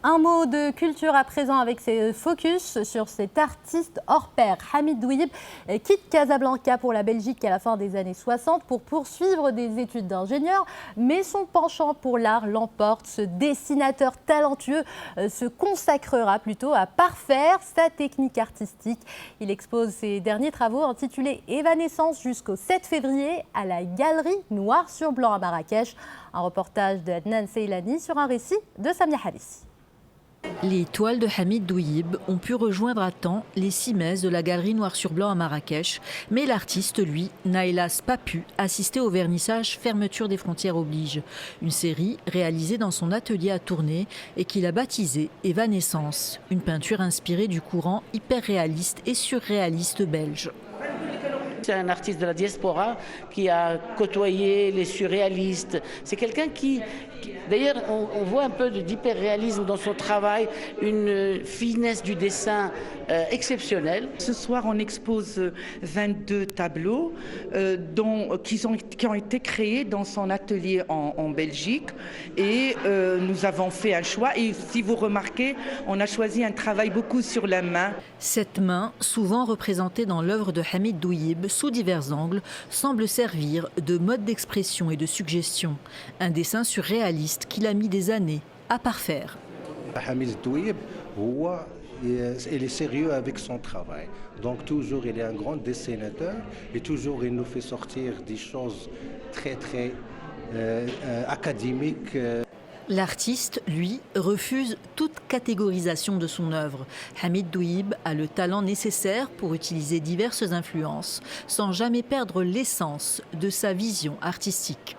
Un mot de culture à présent avec ses focus sur cet artiste hors pair. Hamid Douib quitte Casablanca pour la Belgique à la fin des années 60 pour poursuivre des études d'ingénieur, mais son penchant pour l'art l'emporte. Ce dessinateur talentueux se consacrera plutôt à parfaire sa technique artistique. Il expose ses derniers travaux intitulés Évanescence jusqu'au 7 février à la Galerie Noir sur Blanc à Marrakech. Un reportage de Adnan Seylani sur un récit de Samia Harissi. Les toiles de Hamid Douib ont pu rejoindre à temps les 6 messes de la Galerie Noir sur Blanc à Marrakech, mais l'artiste, lui, n'a hélas pas pu assister au vernissage Fermeture des frontières oblige, une série réalisée dans son atelier à Tournai et qu'il a baptisée Évanescence, une peinture inspirée du courant hyper-réaliste et surréaliste belge. C'est un artiste de la diaspora qui a côtoyé les surréalistes. C'est quelqu'un qui d'ailleurs, on voit un peu d'hyperréalisme dans son travail, une finesse du dessin exceptionnelle. Ce soir, on expose 22 tableaux qui ont été créés dans son atelier en Belgique. Et nous avons fait un choix. Et si vous remarquez, on a choisi un travail beaucoup sur la main. Cette main, souvent représentée dans l'œuvre de Hamid Douib sous divers angles, semble servir de mode d'expression et de suggestion. Un dessin surréaliste qu'il a mis des années à parfaire. Hamid Douib, il est sérieux avec son travail. Donc toujours, il est un grand dessinateur et toujours, il nous fait sortir des choses très académiques. L'artiste, lui, refuse toute catégorisation de son œuvre. Hamid Douib a le talent nécessaire pour utiliser diverses influences sans jamais perdre l'essence de sa vision artistique.